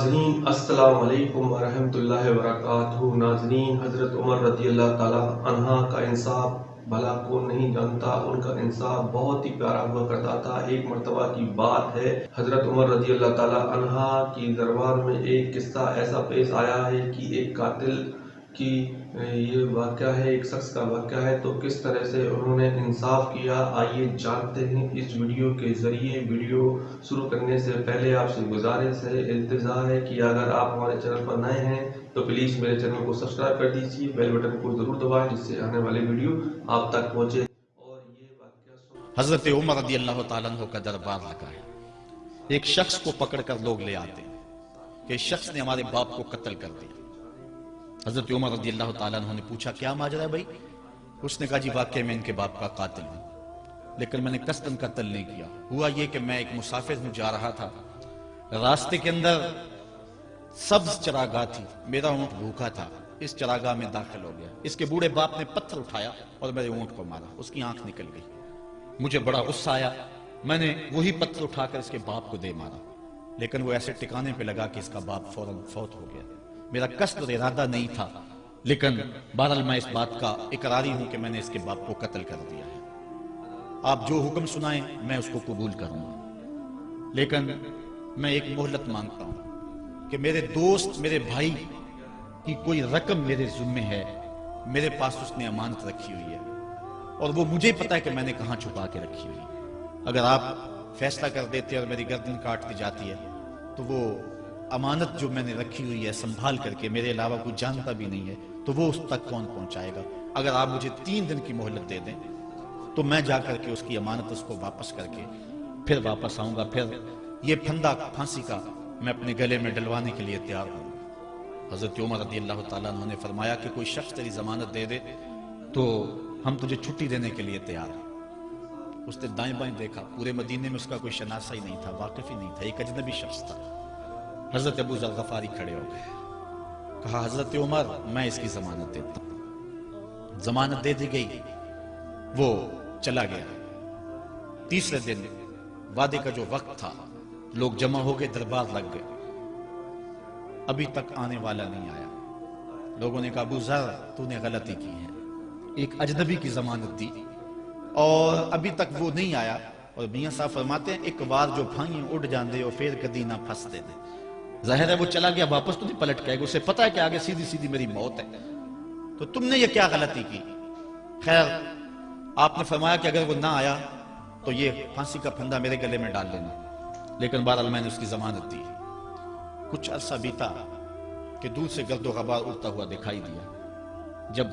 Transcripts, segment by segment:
ناظرین السلام علیکم ورحمۃ اللہ وبرکاتہ۔ ناظرین، حضرت عمر رضی اللہ تعالیٰ عنہ کا انصاف بھلا کون نہیں جانتا، ان کا انصاف بہت ہی پیارا ہوا کرتا تھا۔ ایک مرتبہ کی بات ہے، حضرت عمر رضی اللہ تعالیٰ عنہ کی دربار میں ایک قصہ ایسا پیش آیا ہے کہ ایک قاتل کی یہ واقعہ ہے، ایک شخص کا واقعہ ہے، تو کس طرح سے انہوں نے انصاف کیا، آئیے جانتے ہیں اس ویڈیو کے ذریعے۔ ویڈیو شروع کرنے سے پہلے آپ سے گزارش ہے، التجا ہے کہ اگر آپ ہمارے چینل پر نئے ہیں تو پلیز میرے چینل کو سبسکرائب کر دیجیے، بیل بٹن کو ضرور دبائیں جس سے آنے والی ویڈیو آپ تک پہنچے۔ اور یہ واقعہ حضرت عمر رضی اللہ تعالیٰ عنہ کا دربار لگا ہے۔ ایک شخص کو پکڑ کر لوگ لے آتے ہیں کہ اس شخص نے ہمارے باپ کو قتل کر دیا۔ حضرت عمر رضی اللہ تعالیٰ عنہ نے پوچھا کیا ماجرا ہے بھائی؟ اس نے کہا جی واقعی میں ان کے باپ کا قاتل ہوں، لیکن میں نے قصداً قتل نہیں کیا۔ ہوا یہ کہ میں ایک مسافر ہوں، جا رہا تھا، راستے کے اندر سبز چراگاہ تھی، میرا اونٹ بھوکا تھا، اس چراگاہ میں داخل ہو گیا۔ اس کے بوڑھے باپ نے پتھر اٹھایا اور میرے اونٹ کو مارا، اس کی آنکھ نکل گئی۔ مجھے بڑا غصہ آیا، میں نے وہی پتھر اٹھا کر اس کے باپ کو دے مارا، لیکن وہ ایسے ٹکانے پہ لگا کہ اس کا باپ فوراً فوت ہو گیا۔ میرا قصد اور ارادہ نہیں تھا، لیکن بہرحال میں اس بات کا اقراری ہوں کہ میں نے اس کے باپ کو قتل کر دیا ہے۔ آپ جو حکم سنائیں میں اس کو قبول کروں گا، لیکن میں ایک مہلت مانگتا ہوں کہ میرے دوست، میرے بھائی کی کوئی رقم میرے ذمے ہے، میرے پاس اس نے امانت رکھی ہوئی ہے اور وہ مجھے پتا ہے کہ میں نے کہاں چھپا کے رکھی ہوئی ہے۔ اگر آپ فیصلہ کر دیتے اور میری گردن کاٹ دی جاتی ہے تو وہ امانت جو میں نے رکھی ہوئی ہے سنبھال کر کے، میرے علاوہ کوئی جانتا بھی نہیں ہے، تو وہ اس تک کون پہنچائے گا؟ اگر آپ مجھے 3 دن کی مہلت دے دیں تو میں جا کر کے اس کی امانت اس کو واپس کر کے پھر واپس آؤں گا، پھر یہ پھندا پھانسی کا میں اپنے گلے میں ڈلوانے کے لیے تیار ہوں۔ حضرت عمر رضی اللہ تعالیٰ عنہ نے فرمایا کہ کوئی شخص تیری ضمانت دے دے تو ہم تجھے چھٹی دینے کے لیے تیار ہیں۔ اس نے دائیں بائیں دیکھا، پورے مدینے میں اس کا کوئی شناسہ ہی نہیں تھا، واقف ہی نہیں تھا، ایک اجنبی شخص تھا۔ حضرت ابو ذر غفاری کھڑے ہو گئے، کہا حضرت عمر میں اس کی ضمانت دیتا ہوں۔ ضمانت دے دی گئی، وہ چلا گیا۔ تیسرے دن وعدے کا جو وقت تھا، لوگ جمع ہو گئے، دربار لگ گئے، ابھی تک آنے والا نہیں آیا۔ لوگوں نے کہا ابو ذر تو نے غلطی کی ہے، ایک اجنبی کی ضمانت دی اور ابھی تک وہ نہیں آیا۔ اور میاں صاحب فرماتے ہیں ایک بار جو بھائیں اڑ جان دے اور پھر کدی نہ پھنس دے دے۔ ظاہر ہے وہ چلا گیا، واپس تو نہیں پلٹ کے آئے گا، اسے پتا ہے کہ آگے سیدھی سیدھی میری موت ہے، تو تم نے یہ کیا غلطی کی؟ خیر آپ نے فرمایا کہ اگر وہ نہ آیا تو یہ پھانسی کا پھندا میرے گلے میں ڈال لینا، لیکن بہرحال میں نے اس کی ضمانت دی۔ کچھ عرصہ بیتا کہ دور سے گرد و غبار اڑتا ہوا دکھائی دیا۔ جب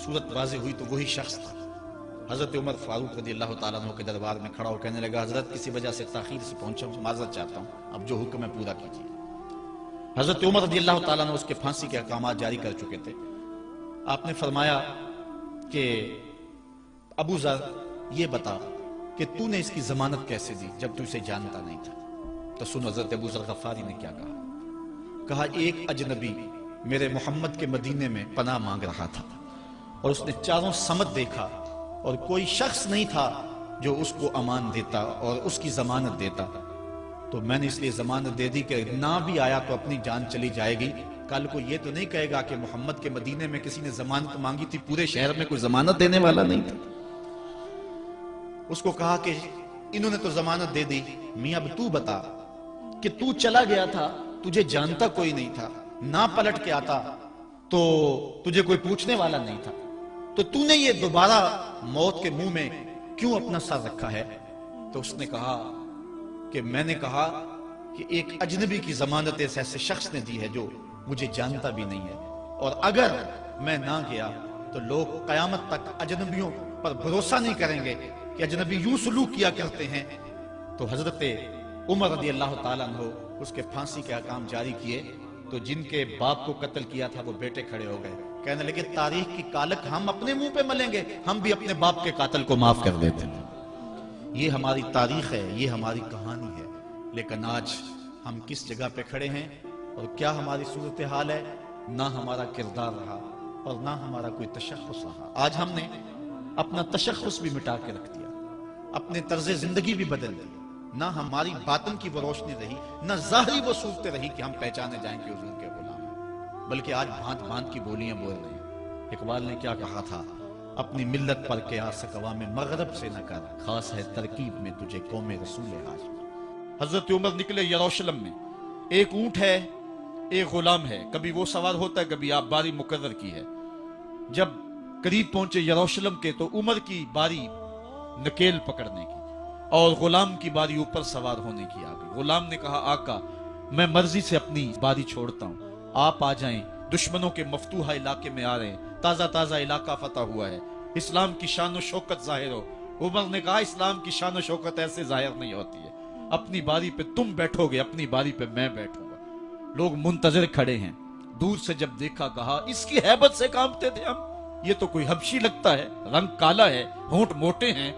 صورت واضح ہوئی تو وہی شخص تھا۔ حضرت عمر فاروق رضی اللہ تعالیٰ عنہ کے دربار میں کھڑا ہو کہنے لگا حضرت کسی وجہ سے تاخیر سے پہنچا ہوں، معذرت چاہتا ہوں، اب جو حکم ہے پورا کیجیے۔ حضرت عمر رضی اللہ تعالیٰ عنہ اس کے پھانسی کے احکامات جاری کر چکے تھے۔ آپ نے فرمایا کہ ابو ذر یہ بتا کہ تو نے اس کی ضمانت کیسے دی جب تو اسے جانتا نہیں تھا؟ تو سن حضرت ابو ذر غفاری نے کیا کہا ایک اجنبی میرے محمد کے مدینے میں پناہ مانگ رہا تھا اور اس نے چاروں سمت دیکھا اور کوئی شخص نہیں تھا جو اس کو امان دیتا اور اس کی ضمانت دیتا، تو میں نے اس لیے ضمانت دے دی کہ نہ بھی آیا تو اپنی جان چلی جائے گی، کل کو یہ تو نہیں کہے گا کہ محمد کے مدینے میں کسی نے ضمانت مانگی تھی، پورے شہر میں کوئی ضمانت دینے والا نہیں تھا۔ اس کو کہا کہ انہوں نے تو ضمانت دے دی، میاں اب تو بتا کہ تو چلا گیا تھا، تجھے جانتا کوئی نہیں تھا، نہ پلٹ کے آتا تو تجھے کوئی پوچھنے والا نہیں تھا، تو نے یہ دوبارہ موت کے منہ میں کیوں اپنا سر رکھا ہے؟ تو اس نے کہا کہ میں نے کہا کہ ایک اجنبی کی ضمانت ایسے شخص نے دی ہے جو مجھے جانتا بھی نہیں ہے، اور اگر میں نہ گیا تو لوگ قیامت تک اجنبیوں پر بھروسہ نہیں کریں گے کہ اجنبی یوں سلوک کیا کرتے ہیں۔ تو حضرت عمر رضی اللہ تعالیٰ عنہ اس کے پھانسی کے احکام جاری کیے، تو جن کے باپ کو قتل کیا تھا وہ بیٹے کھڑے ہو گئے، کہنے لگے تاریخ کی کالک ہم اپنے منہ پہ ملیں گے، ہم بھی اپنے باپ کے قاتل کو معاف کر دیتے ہیں۔ یہ ہماری تاریخ ہے، یہ ہماری کہانی ہے، لیکن آج ہم کس جگہ پہ کھڑے ہیں اور کیا ہماری صورتحال ہے؟ نہ ہمارا کردار رہا اور نہ ہمارا کوئی تشخص رہا۔ آج ہم نے اپنا تشخص بھی مٹا کے رکھ دیا، اپنے طرز زندگی بھی بدل دی، نہ ہماری باطن کی وہ روشنی رہی، نہ ظاہری وہ صورتیں رہی کہ ہم پہچانے جائیں کہ حضور کے غلام ہیں، بلکہ آج بھانت بھانت کی بولیاں بول رہے ہیں۔ اقبال نے کیا کہا تھا؟ اپنی ملت پر قیاس اقوام مغرب سے نہ کر، خاص ہے ترکیب میں تجھے قوم رسول ہاشم۔ حضرت عمر نکلے یروشلم میں، ایک اونٹ ہے، ایک غلام ہے، کبھی وہ سوار ہوتا ہے، کبھی آپ باری مقرر کی ہے۔ جب قریب پہنچے یروشلم کے تو عمر کی باری نکیل پکڑنے کی اور غلام کی باری اوپر سوار ہونے کی آ گئی۔ غلام نے کہا آقا میں مرضی سے اپنی باری چھوڑتا ہوں، آپ آ جائیں، دشمنوں کے مفتوحہ علاقے میں آ رہے ہیں، تازہ تازہ علاقہ فتح ہوا ہے، اسلام کی شان و شوکت ظاہر ہو۔ عمر نے کہا اسلام کی شان و شوکت ایسے ظاہر نہیں ہوتی ہے، اپنی باری پہ تم بیٹھو گے، اپنی باری پہ میں بیٹھوں گا۔ لوگ منتظر کھڑے ہیں، دور سے جب دیکھا کہا اس کی ہیبت سے کانپتے تھے ہم، یہ تو کوئی حبشی لگتا ہے، رنگ کالا ہے، ہونٹ موٹے ہیں،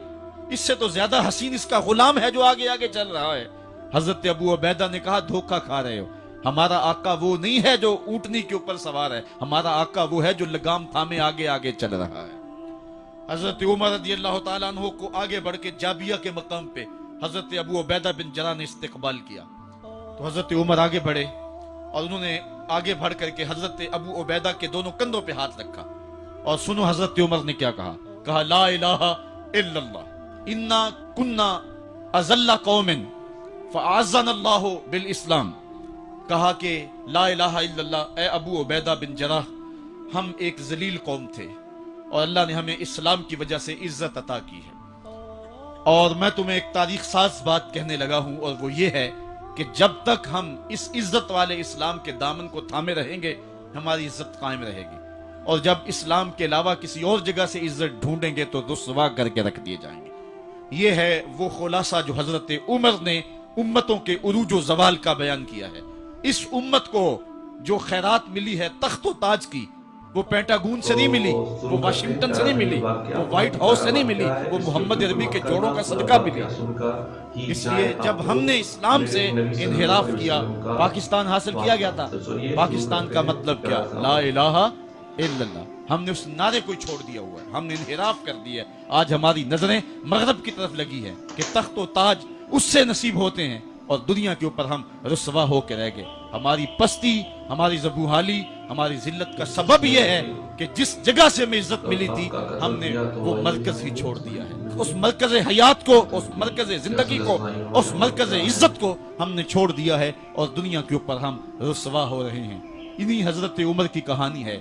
اس سے تو زیادہ حسین اس کا غلام ہے جو آگے آگے چل رہا ہے۔ حضرت ابو عبیدہ نے کہا دھوکہ کھا رہے ہو، ہمارا آقا وہ نہیں ہے جو اونٹنی کے اوپر سوار ہے، ہمارا آقا وہ ہے جو لگام تھامے آگے آگے چل رہا ہے۔ حضرت عمر رضی اللہ تعالیٰ عنہ کو آگے بڑھ کے جابیہ کے مقام پہ حضرت ابو عبیدہ بن جراح نے استقبال کیا، تو حضرت عمر آگے بڑھے اور انہوں نے آگے بڑھ کر کے حضرت ابو عبیدہ کے دونوں کندھوں پہ ہاتھ رکھا، اور سنو حضرت عمر نے کیا کہا، کہا لا الہ الا اللہ انا کنا اذل قوم فاعزنا اللہ بالاسلام۔ کہا کہ لا الہ الا اللہ، اے ابو عبیدہ بن جراح، ہم ایک ذلیل قوم تھے اور اللہ نے ہمیں اسلام کی وجہ سے عزت عطا کی ہے، اور میں تمہیں ایک تاریخ ساز بات کہنے لگا ہوں، اور وہ یہ ہے کہ جب تک ہم اس عزت والے اسلام کے دامن کو تھامے رہیں گے ہماری عزت قائم رہے گی، اور جب اسلام کے علاوہ کسی اور جگہ سے عزت ڈھونڈیں گے تو رسوا کر کے رکھ دیے جائیں گے۔ یہ ہے وہ خلاصہ جو حضرت عمر نے امتوں کے عروج و زوال کا بیان کیا ہے۔ اس امت کو جو خیرات ملی ہے تخت و تاج کی، وہ پینٹاگون سے نہیں ملی، وہ واشنگٹن سے نہیں ملی، وہ وائٹ ہاؤس سے نہیں ملی، وہ محمد عربی کے جوڑوں کا صدقہ ملی۔ اس لیے جب ہم نے اسلام سے انحراف کیا، پاکستان حاصل کیا گیا تھا۔ پاکستان کا مطلب کیا؟ لا الہ الا اللہ۔ ہم نے اس نعرے کو چھوڑ دیا ہوا ہے، ہم نے انحراف کر دیا ہے۔ آج ہماری نظریں مغرب کی طرف لگی ہے کہ تخت و تاج اس سے نصیب ہوتے ہیں، اور دنیا کے اوپر ہم رسوا ہو کے رہ گئے۔ ہماری پستی، ہماری زبوحالی، ہماری ذلت کا سبب یہ ہے کہ جس جگہ سے ہمیں عزت ملی تھی ہم نے وہ مرکز ہی چھوڑ دیا ہے۔ اس مرکز حیات کو، اس مرکز زندگی کو، اس مرکز عزت کو ہم نے چھوڑ دیا ہے، اور دنیا کے اوپر ہم رسوا ہو رہے ہیں۔ انہی حضرت عمر کی کہانی ہے۔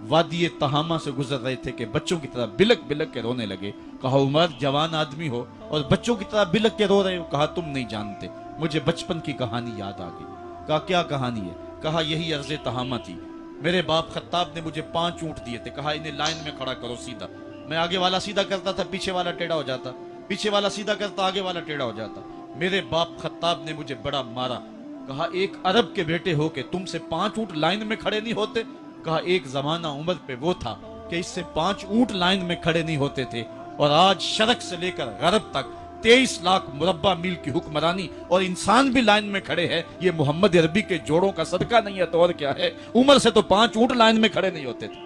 وادی تہامہ سے گزر رہے تھے کہ بچوں کی طرح بلک بلک کے رونے لگے۔ کہا عمر جوان آدمی ہو اور بچوں کی طرح بلک کے رو رہے ہو؟ کہا تم نہیں جانتے، مجھے بچپن کی کہانی یاد آ گئی۔ کہا کیا کہانی ہے؟ کہا یہی عرض تہامہ تھی، میرے باپ خطاب نے مجھے 5 اونٹ دیے تھے، کہا انہیں لائن میں کھڑا کرو سیدھا۔ میں آگے والا سیدھا کرتا تھا، پیچھے والا ٹیڑھا ہو جاتا، پیچھے والا سیدھا کرتا، آگے والا ٹیڑھا ہو جاتا۔ میرے باپ خطاب نے مجھے بڑا مارا۔ کہا ایک عرب کے بیٹے ہو کہ تم سے 5 اونٹ لائن میں کھڑے نہیں ہوتے؟ کہا ایک زمانہ عمر پہ وہ تھا کہ اس سے 5 اونٹ لائن میں کھڑے نہیں ہوتے تھے، اور آج شرق سے لے کر غرب تک 23 لاکھ مربع میل کی حکمرانی، اور انسان بھی لائن میں کھڑے ہیں۔ یہ محمد عربی کے جوڑوں کا صدقہ نہیں ہے تو اور کیا ہے؟ عمر سے تو 5 اونٹ لائن میں کھڑے نہیں ہوتے تھے۔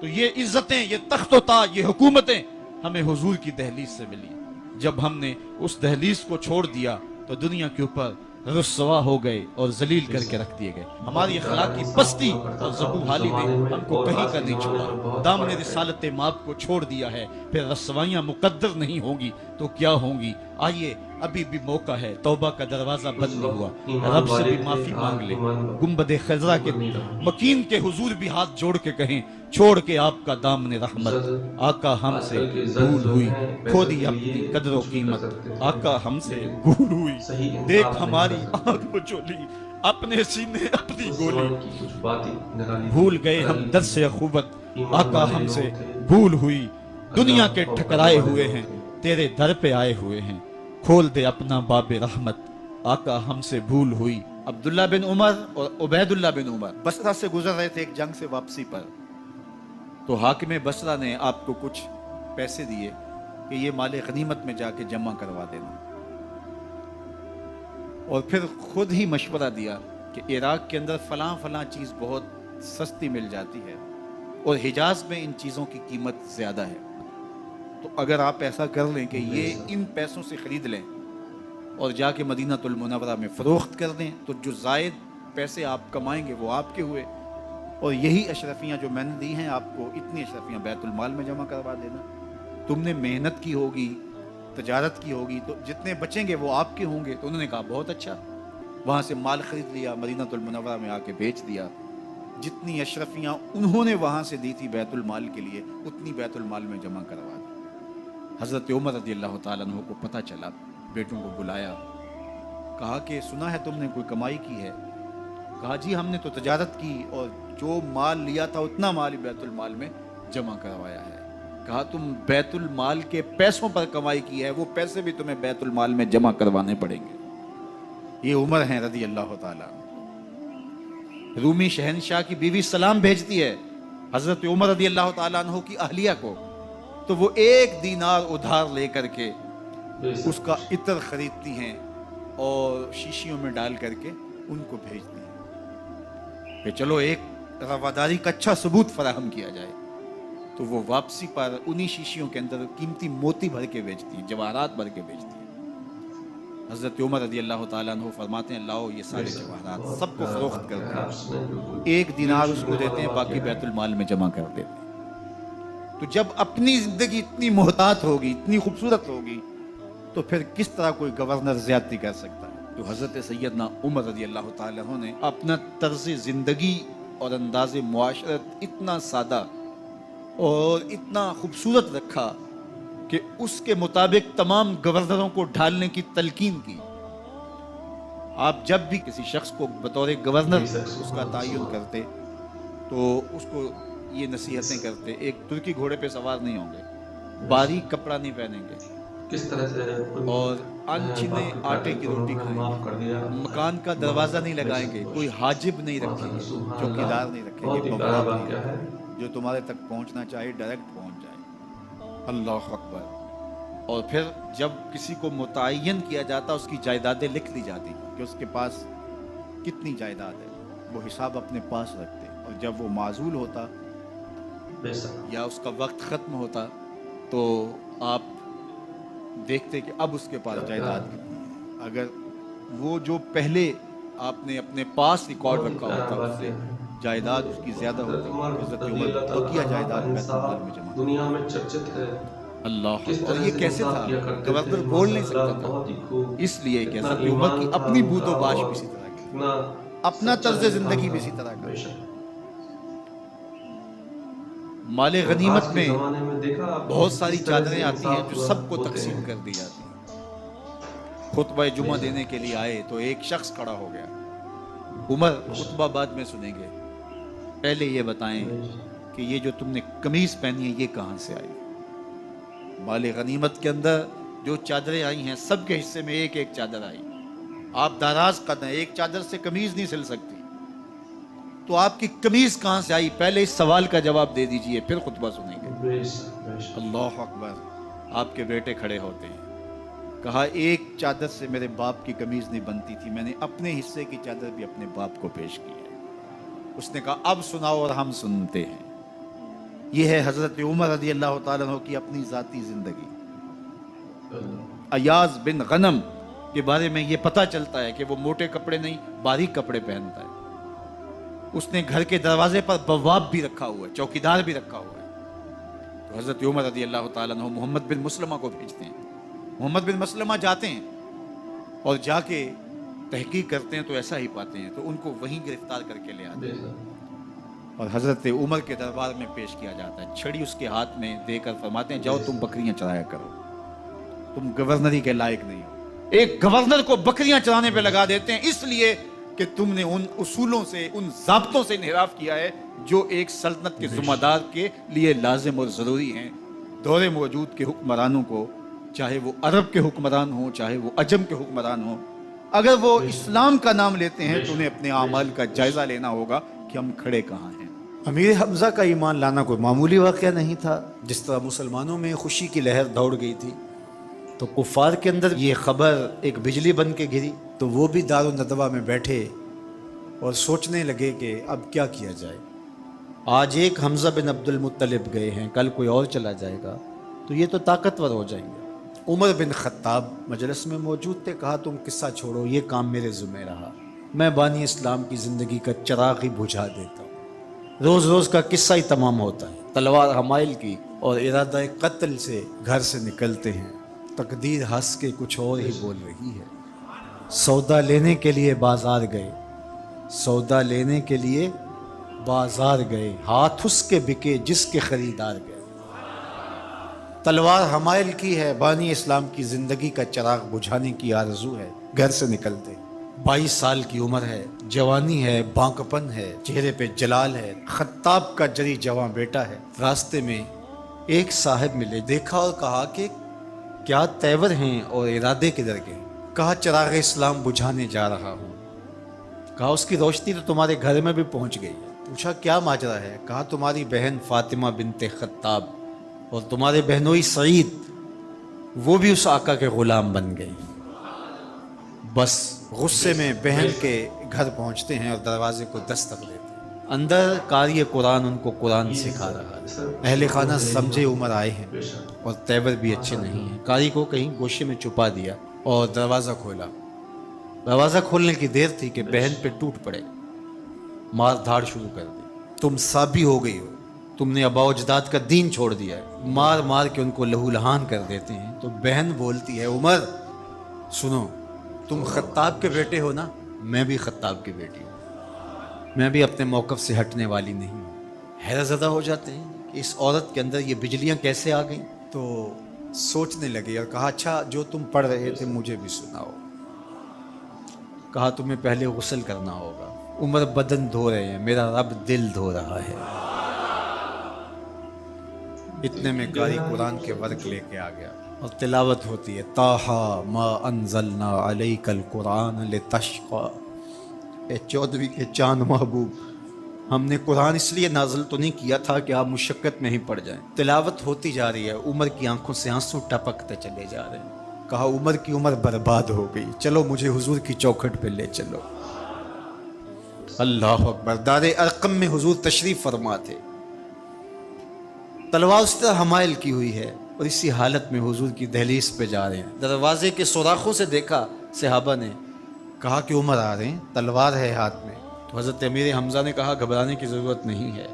تو یہ عزتیں، یہ تخت و تاج، یہ حکومتیں ہمیں حضور کی دہلیز سے ملی۔ جب ہم نے اس دہلیز کو چھوڑ دیا تو دنیا کے اوپر رسوا ہو گئے اور ذلیل کر کے رکھ دیے گئے۔ ہماری اخلاقی پستی اور زبوحالی نے ہم کو کہیں کا نہیں چھوڑا، دامن رسالت ماب کو چھوڑ دیا ہے۔ پھر رسوائیاں مقدر نہیں ہوں گی تو کیا ہوں گی؟ آئیے ابھی بھی موقع ہے، توبہ کا دروازہ بند نہیں ہوا، رب سے بھی معافی مانگ لے۔ گنبد خضرا کے مکین کے حضور بھی ہاتھ جوڑ کے کہیں چھوڑ کے آپ کا دامن رحمت، آقا ہم سے بھول ہوئی، کھو دی اپنی قدر و قیمت، آقا ہم سے بھول ہوئی، دیکھ ہماری آنکھ بچولی، اپنے سینے اپنی گولی، بھول گئے ہم درس اخوت، آقا ہم سے بھول ہوئی، دنیا کے ٹھکرائے ہوئے ہیں تیرے در پہ آئے ہوئے ہیں، کھول دے اپنا باب رحمت، آقا ہم سے بھول ہوئی۔ عبداللہ بن عمر اور عبید اللہ بن عمر بصرہ سے گزر رہے تھے ایک جنگ سے واپسی پر، تو حاکم بصرہ نے آپ کو کچھ پیسے دیے کہ یہ مال غنیمت میں جا کے جمع کروا دینا، اور پھر خود ہی مشورہ دیا کہ عراق کے اندر فلاں فلاں چیز بہت سستی مل جاتی ہے اور حجاز میں ان چیزوں کی قیمت زیادہ ہے، تو اگر آپ ایسا کر لیں کہ یہ ان پیسوں سے خرید لیں اور جا کے مدینہ المنورہ میں فروخت کر دیں، تو جو زائد پیسے آپ کمائیں گے وہ آپ کے ہوئے، اور یہی اشرفیاں جو میں نے دی ہیں آپ کو، اتنی اشرفیاں بیت المال میں جمع کروا دینا۔ تم نے محنت کی ہوگی، تجارت کی ہوگی، تو جتنے بچیں گے وہ آپ کے ہوں گے۔ تو انہوں نے کہا بہت اچھا، وہاں سے مال خرید لیا، مدینہ المنورہ میں آ کے بیچ دیا۔ جتنی اشرفیاں انہوں نے وہاں سے دی تھی بیت المال کے لیے، اتنی بیت المال میں جمع کروا دی۔ حضرت عمر رضی اللہ تعالیٰ عنہ کو پتہ چلا، بیٹوں کو بلایا، کہا کہ سنا ہے تم نے کوئی کمائی کی ہے؟ کہا جی ہم نے تو تجارت کی، اور جو مال لیا تھا اتنا مال ہی بیت المال میں جمع کروایا ہے۔ کہا تم بیت المال کے پیسوں پر کمائی کی ہے، وہ پیسے بھی تمہیں بیت المال میں جمع کروانے پڑیں گے۔ یہ عمر ہیں رضی اللہ تعالیٰ عنہ۔ رومی شہنشاہ کی بیوی سلام بھیجتی ہے حضرت عمر رضی اللہ تعالیٰ عنہ کی اہلیہ کو، تو وہ 1 دینار ادھار لے کر کے اس کا عطر خریدتی ہیں اور شیشیوں میں ڈال کر کے ان کو بھیجتی ہیں کہ چلو ایک رواداری کا اچھا ثبوت فراہم کیا جائے۔ تو وہ واپسی پر انہی شیشیوں کے اندر قیمتی موتی بھر کے بیچتی ہیں، جواہرات بھر کے بیچتی ہیں۔ حضرت عمر رضی اللہ تعالیٰ عنہ فرماتے ہیں لاؤ یہ سارے جواہرات، سب کو فروخت کر دیں، 1 دینار اس کو دیتے ہیں، باقی بیت المال میں جمع کر دیتے ہیں۔ تو جب اپنی زندگی اتنی محتاط ہوگی، اتنی خوبصورت ہوگی، تو پھر کس طرح کوئی گورنر زیادتی کر سکتا ہے؟ تو حضرت سیدنا عمر رضی اللہ تعالیٰ عنہ نے اپنا طرز زندگی اور انداز معاشرت اتنا سادہ اور اتنا خوبصورت رکھا کہ اس کے مطابق تمام گورنروں کو ڈھالنے کی تلقین کی۔ آپ جب بھی کسی شخص کو بطور گورنر اس کا تعین کرتے تو اس کو یہ نصیحتیں کرتے، ایک ترکی گھوڑے پہ سوار نہیں ہوں گے، باریک کپڑا نہیں پہنیں گے، کس طرح سے اور انچنے آٹے کی روٹی کھائیں گے، مکان کا دروازہ نہیں لگائیں گے، کوئی حاجب نہیں رکھیں گے، چوکیدار نہیں رکھیں گے، بواب نہیں رکھیں گے، جو تمہارے تک پہنچنا چاہے ڈائریکٹ پہنچ جائے۔ اللہ اکبر۔ اور پھر جب کسی کو متعین کیا جاتا اس کی جائیدادیں لکھ لی جاتی کہ اس کے پاس کتنی جائیداد ہے، وہ حساب اپنے پاس رکھتے، اور جب وہ معزول ہوتا یا اس کا وقت ختم ہوتا تو آپ دیکھتے کہ اب اس کے پاس جائیداد کتنی ہے۔ اگر وہ جو پہلے آپ نے اپنے پاس ریکارڈ رکھا ہوتا اس سے جائیداد اس کی زیادہ ہوتی، حضرت عمر بقیہ جائیداد بیت المال میں جمع دنیا میں چرچت ہے۔ اللہ، اور یہ کیسے تھا؟ گورنر بول نہیں سکتا تھا، اس لیے کہ حضرت عمر کی اپنی بود و باش بھی اسی طرح کی، اپنا طرز زندگی بھی اسی طرح کا۔ مال غنیمت میں بہت ساری چادریں آتی ہیں جو سب کو تقسیم کر دی جاتی ہیں۔ خطبہ جمعہ دینے کے لیے آئے تو ایک شخص کھڑا ہو گیا، عمر خطبہ بعد میں سنیں گے، پہلے یہ بتائیں کہ یہ جو تم نے قمیض پہنی ہے یہ کہاں سے آئی؟ مال غنیمت کے اندر جو چادریں آئی ہیں سب کے حصے میں ایک ایک چادر آئی، آپ داراز قد ہیں، ایک چادر سے قمیض نہیں سل سکتی، تو آپ کی قمیض کہاں سے آئی؟ پہلے اس سوال کا جواب دے دیجئے، پھر خطبہ سنیں گے۔ اللہ اکبر۔ آپ کے بیٹے کھڑے ہوتے ہیں، کہا ایک چادر سے میرے باپ کی قمیض نہیں بنتی تھی، میں نے اپنے حصے کی چادر بھی اپنے باپ کو پیش کی ہے۔ اس نے کہا اب سناؤ، اور ہم سنتے ہیں۔ یہ ہے حضرت عمر رضی اللہ تعالیٰ عنہ کی اپنی ذاتی زندگی۔ ایاز بن غنم کے بارے میں یہ پتہ چلتا ہے کہ وہ موٹے کپڑے نہیں باریک کپڑے پہنتا ہے۔ اس نے گھر کے دروازے پر بواب بھی رکھا ہوا ہے، چوکیدار بھی رکھا ہوا ہے۔ تو حضرت عمر رضی اللہ تعالیٰ عنہ محمد بن مسلمہ کو بھیجتے ہیں، محمد بن مسلمہ جاتے ہیں اور جا کے تحقیق کرتے ہیں تو ایسا ہی پاتے ہیں، تو ان کو وہیں گرفتار کر کے لے آتے ہیں اور حضرت عمر کے دربار میں پیش کیا جاتا ہے۔ چھڑی اس کے ہاتھ میں دے کر فرماتے ہیں جاؤ تم بکریاں چرایا کرو، تم گورنری کے لائق نہیں ہو۔ ایک گورنر کو بکریاں چرانے پہ لگا دیتے ہیں اس لیے کہ تم نے ان اصولوں سے، ان ضابطوں سے انحراف کیا ہے جو ایک سلطنت کے ذمہ دار کے لیے لازم اور ضروری ہیں۔ دور موجود کے حکمرانوں کو، چاہے وہ عرب کے حکمران ہوں چاہے وہ عجم کے حکمران ہوں، اگر وہ اسلام کا نام لیتے ہیں تو انہیں اپنے اعمال کا جائزہ لینا ہوگا کہ ہم کھڑے کہاں ہیں۔ امیر حمزہ کا ایمان لانا کوئی معمولی واقعہ نہیں تھا۔ جس طرح مسلمانوں میں خوشی کی لہر دوڑ گئی تھی تو کفار کے اندر یہ خبر ایک بجلی بن کے گری، تو وہ بھی دار الندوہ میں بیٹھے اور سوچنے لگے کہ اب کیا کیا جائے۔ آج ایک حمزہ بن عبد المطلب گئے ہیں، کل کوئی اور چلا جائے گا تو یہ تو طاقتور ہو جائیں گے، عمر بن خطاب مجلس میں موجود تھے. کہا تم قصہ چھوڑو، یہ کام میرے ذمہ رہا، میں بانی اسلام کی زندگی کا چراغ ہی بجھا دیتا ہوں. روز روز کا قصہ ہی تمام ہوتا ہے. تلوار حمائل کی اور ارادہ قتل سے گھر سے نکلتے ہیں. تقدیر ہنس کے کچھ اور ہی بول رہی ہے. سودا لینے کے لیے بازار گئے، سودا لینے کے لیے بازار گئے، ہاتھ اس کے بکے جس کے خریدار گئے. تلوار حمائل کی ہے، بانی اسلام کی زندگی کا چراغ بجھانے کی آرزو ہے. گھر سے نکلتے 22 سال کی عمر ہے، جوانی ہے، بانکپن ہے، چہرے پہ جلال ہے. خطاب کا جری جواں بیٹا ہے. راستے میں ایک صاحب ملے، دیکھا اور کہا کہ کیا تیور ہیں اور ارادے کدھر گئے؟ کہا چراغ اسلام بجھانے جا رہا ہوں. کہا اس کی روشنی تو تمہارے گھر میں بھی پہنچ گئی. پوچھا کیا ماجرا ہے؟ کہا تمہاری بہن فاطمہ بنت خطاب اور تمہارے بہنوئی سعید وہ بھی اس آقا کے غلام بن گئے. بس غصے میں بہن کے گھر پہنچتے ہیں اور دروازے کو دستک دیتے ہیں. اندر قاری قرآن ان کو قرآن سکھا رہا ہے. اہل خانہ سمجھے عمر آئے ہیں اور تیور بھی اچھے نہیں ہیں. قاری کو کہیں گوشے میں چھپا دیا اور دروازہ کھولا. دروازہ کھولنے کی دیر تھی کہ بہن پہ ٹوٹ پڑے، مار دھاڑ شروع کر دی. تم سابی ہو گئی ہو، تم نے آباء و اجداد کا دین چھوڑ دیا ہے. مار مار کے ان کو لہو لہان کر دیتے ہیں. تو بہن بولتی ہے عمر سنو، تم خطاب کے بیٹے ہو نا، میں بھی خطاب کی بیٹی ہوں، میں بھی اپنے موقف سے ہٹنے والی نہیں ہوں. حیرت زدہ ہو جاتے ہیں کہ اس عورت کے اندر یہ بجلیاں کیسے آ گئیں. تو سوچنے لگے اور کہا اچھا جو تم پڑھ رہے تھے مجھے بھی سناؤ. کہا تمہیں پہلے غسل کرنا ہوگا. عمر بدن دھو رہے ہیں، میرا رب دل دھو رہا ہے. اتنے میں قاری قرآن کے ورق لے کے آ گیا اور تلاوت ہوتی ہے طٰہٰ ما انزلنا علیک القرآن لتشقیٰ. اے 14ویں کے چاند محبوب، ہم نے قرآن اس لیے نازل تو نہیں کیا تھا کہ آپ مشقت میں ہی پڑ جائیں. تلاوت ہوتی جا رہی ہے، عمر کی آنکھوں سے آنسو ٹپکتے چلے جا رہے ہیں. کہا عمر کی عمر برباد ہو گئی، چلو مجھے حضور کی چوکھٹ پہ لے چلو. اللہ اکبر. دار ارقم میں حضور تشریف فرما تھے. تلوار اس طرح حمائل کی ہوئی ہے اور اسی حالت میں حضور کی دہلیز پہ جا رہے ہیں. دروازے کے سوراخوں سے دیکھا صحابہ نے، کہا کہ عمر آ رہے ہیں، تلوار ہے ہاتھ میں. تو حضرت امیر حمزہ نے کہا گھبرانے کی ضرورت نہیں ہے،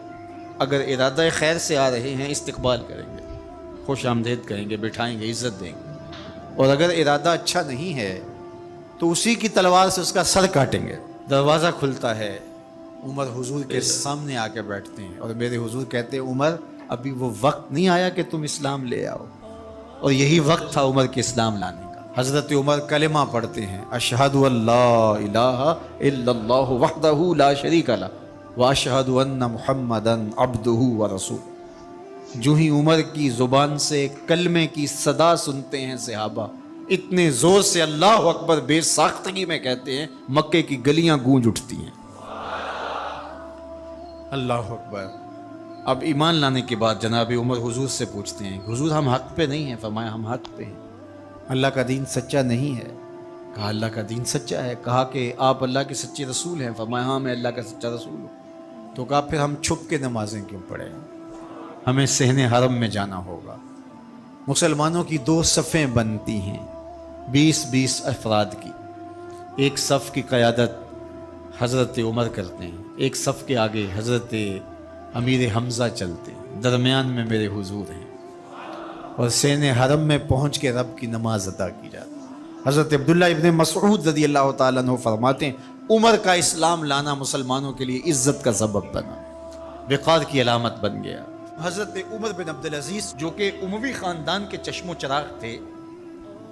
اگر ارادہ خیر سے آ رہے ہیں استقبال کریں گے، خوش آمدید کریں گے، بٹھائیں گے، عزت دیں گے. اور اگر ارادہ اچھا نہیں ہے تو اسی کی تلوار سے اس کا سر کاٹیں گے. دروازہ کھلتا ہے، عمر حضور کے سامنے آ کے بیٹھتے ہیں اور میرے حضور کہتے ہیں عمر ابھی وہ وقت نہیں آیا کہ تم اسلام لے آؤ. اور یہی وقت تھا عمر کے اسلام لانے کا. حضرت عمر کلمہ پڑھتے ہیں اشہد ان لا الہ الا اللہ وحدہ لا شریک لہ واشہد ان محمدا عبدہ ورسولہ. جو ہی عمر کی زبان سے کلمے کی صدا سنتے ہیں صحابہ اتنے زور سے اللہ اکبر بے ساختگی میں کہتے ہیں مکے کی گلیاں گونج اٹھتی ہیں. اللہ اکبر. اب ایمان لانے کے بعد جناب عمر حضور سے پوچھتے ہیں حضور ہم حق پہ نہیں ہیں؟ فرمایا ہم حق پہ ہیں. اللہ کا دین سچا نہیں ہے؟ کہا اللہ کا دین سچا ہے. کہا کہ آپ اللہ کے سچے رسول ہیں؟ فرمایا ہاں میں اللہ کا سچا رسول ہوں. تو کہا پھر ہم چھپ کے نمازیں کیوں پڑھیں؟ ہمیں صحن حرم میں جانا ہوگا. مسلمانوں کی 2 صفیں بنتی ہیں 20-20 افراد کی. ایک صف کی قیادت حضرت عمر کرتے ہیں، ایک صف کے آگے حضرت امیر حمزہ چلتے ہیں، درمیان میں میرے حضور ہیں اور صحن حرم میں پہنچ کے رب کی نماز ادا کی جاتی ہے. حضرت عبداللہ ابن مسعود رضی اللہ تعالیٰ عنہ فرماتے ہیں عمر کا اسلام لانا مسلمانوں کے لیے عزت کا سبب بنا، وقار کی علامت بن گیا. حضرت عمر بن عبدالعزیز جو کہ اموی خاندان کے چشم و چراغ تھے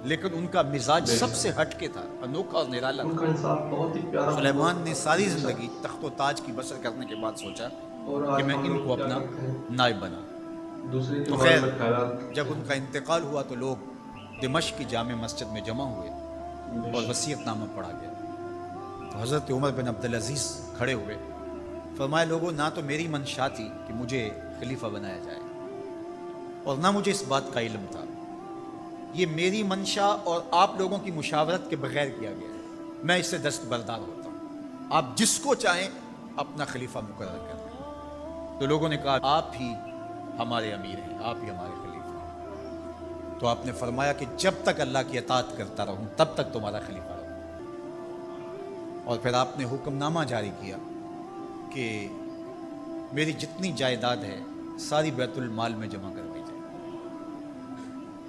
لیکن ان کا مزاج سب سے ہٹ کے تھا، انوکھا اور نرالا. ان کا انصاف بہت ہی پیارا. سلیمان نے ساری زندگی تخت و تاج کی بسر کرنے کے بعد سوچا کہ میں ان کو اپنا نائب بنا. دوسرے تو خیر جب ان کا انتقال ہوا تو لوگ دمشق کی جامع مسجد میں جمع ہوئے اور وصیت نامہ پڑھا گیا. تو حضرت عمر بن عبدالعزیز کھڑے ہوئے، فرمایا لوگوں نہ تو میری منشا تھی کہ مجھے خلیفہ بنایا جائے اور نہ مجھے اس بات کا علم تھا. یہ میری منشا اور آپ لوگوں کی مشاورت کے بغیر کیا گیا ہے. میں اس سے دستبردار ہوتا ہوں، آپ جس کو چاہیں اپنا خلیفہ مقرر کر دیں. تو لوگوں نے کہا آپ ہی ہمارے امیر ہیں، آپ ہی ہمارے خلیفہ ہیں. تو آپ نے فرمایا کہ جب تک اللہ کی اطاعت کرتا رہوں تب تک تمہارا خلیفہ رہوں. اور پھر آپ نے حکم نامہ جاری کیا کہ میری جتنی جائیداد ہے ساری بیت المال میں جمع کروائی جائے،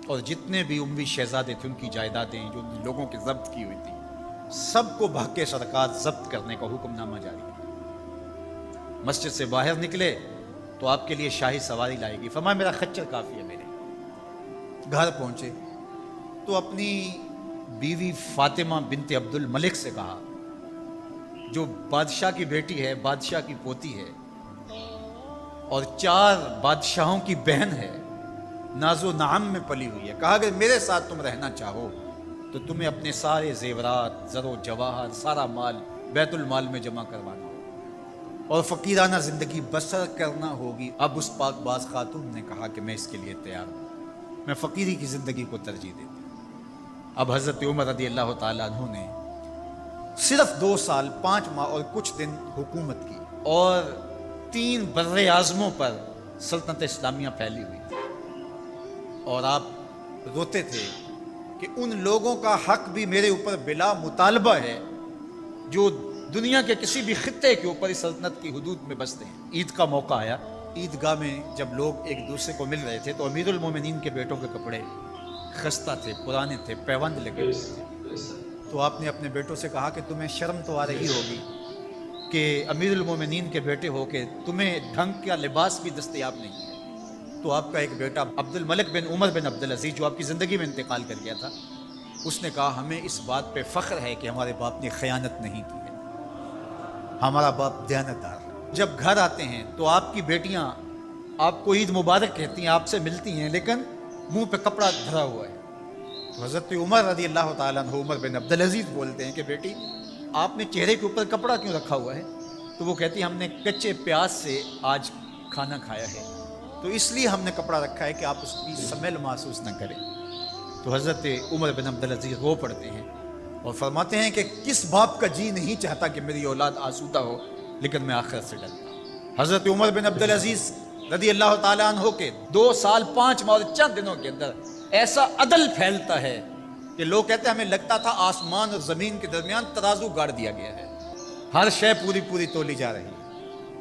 اور جتنے بھی اموی شہزادے تھے ان کی جائیدادیں جو لوگوں کے ضبط کی ہوئی تھی سب کو بحق سرکار ضبط کرنے کا حکم نامہ جاری کیا. مسجد سے باہر نکلے تو آپ کے لیے شاہی سواری لائے گی. فرمایا میرا خچر کافی ہے میرے. گھر پہنچے تو اپنی بیوی فاطمہ بنت عبد الملک سے کہا، جو بادشاہ کی بیٹی ہے، بادشاہ کی پوتی ہے اور 4 بادشاہوں کی بہن ہے، ناز و نعم میں پلی ہوئی ہے، کہا کہ میرے ساتھ تم رہنا چاہو تو تمہیں اپنے سارے زیورات، زر و جواہر، سارا مال بیت المال میں جمع کروانا ہوگا اور فقیرانہ زندگی بسر کرنا ہوگی. اب اس پاک باز خاتون نے کہا کہ میں اس کے لیے تیار ہوں، میں فقیری کی زندگی کو ترجیح دیتی ہوں. اب حضرت عمر رضی اللہ تعالیٰ عنہ نے صرف 2 سال 5 ماہ اور کچھ دن حکومت کی اور 3 بر اعظموں پر سلطنت اسلامیہ پھیلی ہوئی تھی. اور آپ روتے تھے کہ ان لوگوں کا حق بھی میرے اوپر بلا مطالبہ ہے جو دنیا کے کسی بھی خطے کے اوپر اس سلطنت کی حدود میں بستے ہیں. عید کا موقع آیا، عیدگاہ میں جب لوگ ایک دوسرے کو مل رہے تھے تو امیر المومنین کے بیٹوں کے کپڑے خستہ تھے، پرانے تھے، پیوند لگے ہوئے تھے. تو آپ نے اپنے بیٹوں سے کہا کہ تمہیں شرم تو آ رہی ہوگی کہ امیر المومنین کے بیٹے ہو کے تمہیں ڈھنگ کا لباس بھی دستیاب نہیں ہے. تو آپ کا ایک بیٹا عبد الملک بن عمر بن عبد العزیز جو آپ کی زندگی میں انتقال کر گیا تھا، اس نے کہا ہمیں اس بات پہ فخر ہے کہ ہمارے باپ نے خیانت نہیں کی ہے، ہمارا باپ دیانتدار. جب گھر آتے ہیں تو آپ کی بیٹیاں آپ کو عید مبارک کہتی ہیں، آپ سے ملتی ہیں، لیکن منہ پہ کپڑا دھرا ہوا ہے. تو حضرت عمر رضی اللہ تعالیٰ عنہ عمر بن عبد العزیز بولتے ہیں کہ بیٹی آپ نے چہرے کے اوپر کپڑا کیوں رکھا ہوا ہے؟ تو وہ کہتی ہے ہم نے کچے پیاز سے آج کھانا کھایا ہے تو اس لیے ہم نے کپڑا رکھا ہے کہ آپ اس کی سمیل محسوس نہ کریں. تو حضرت عمر بن عبد العزیز رو پڑتے ہیں اور فرماتے ہیں کہ کس باپ کا جی نہیں چاہتا کہ میری اولاد آسودہ ہو، لیکن میں آخرت سے ڈرتا ہوں. حضرت عمر بن عبد العزیز رضی اللہ تعالیٰ عنہ کے 2 سال 5 ماہ اور چند دنوں کے اندر ایسا عدل پھیلتا ہے کہ لوگ کہتے ہیں ہمیں لگتا تھا آسمان اور زمین کے درمیان ترازو گاڑ دیا گیا ہے، ہر شے پوری پوری تولی جا رہی ہے.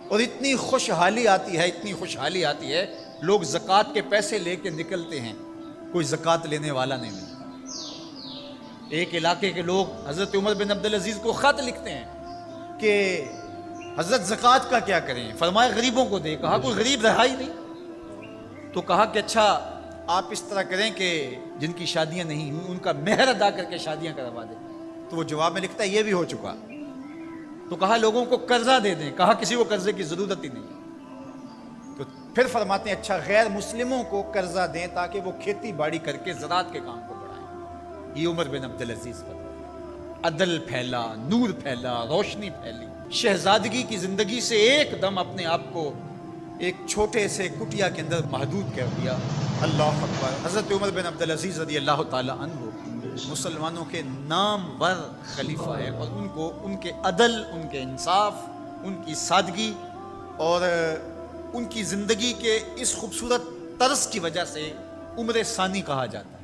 اور اتنی خوشحالی آتی ہے، اتنی خوشحالی آتی ہے، لوگ زکوٰۃ کے پیسے لے کے نکلتے ہیں، کوئی زکوٰۃ لینے والا نہیں ملتا. ایک علاقے کے لوگ حضرت عمر بن عبد العزیز کو خط لکھتے ہیں کہ حضرت زکوٰۃ کا کیا کریں؟ فرمایا غریبوں کو دے. کہا کوئی غریب رہا ہی نہیں. تو کہا کہ اچھا آپ اس طرح کریں کہ جن کی شادیاں نہیں ہوئی ان کا مہر ادا کر کے شادیاں کروا دیں. تو وہ جواب میں لکھتا ہے یہ بھی ہو چکا. تو کہا لوگوں کو قرضہ دے دیں. کہا کسی کو قرضے کی ضرورت ہی نہیں. تو پھر فرماتے ہیں اچھا غیر مسلموں کو قرضہ دیں تاکہ وہ کھیتی باڑی کر کے زراعت کے کام کو بڑھائیں. یہ عمر بن عبد العزیز پر عدل پھیلا، نور پھیلا، روشنی پھیلی. شہزادگی کی زندگی سے ایک دم اپنے آپ کو ایک چھوٹے سے کٹیا کے اندر محدود کر دیا. اللہ اکبر. حضرت عمر بن عبد العزیز رضی اللہ تعالیٰ عنہ مسلمانوں کے نامور خلیفہ ہے اور ان کو ان کے عدل، ان کے انصاف، ان کی سادگی اور ان کی زندگی کے اس خوبصورت طرز کی وجہ سے عمر ثانی کہا جاتا ہے.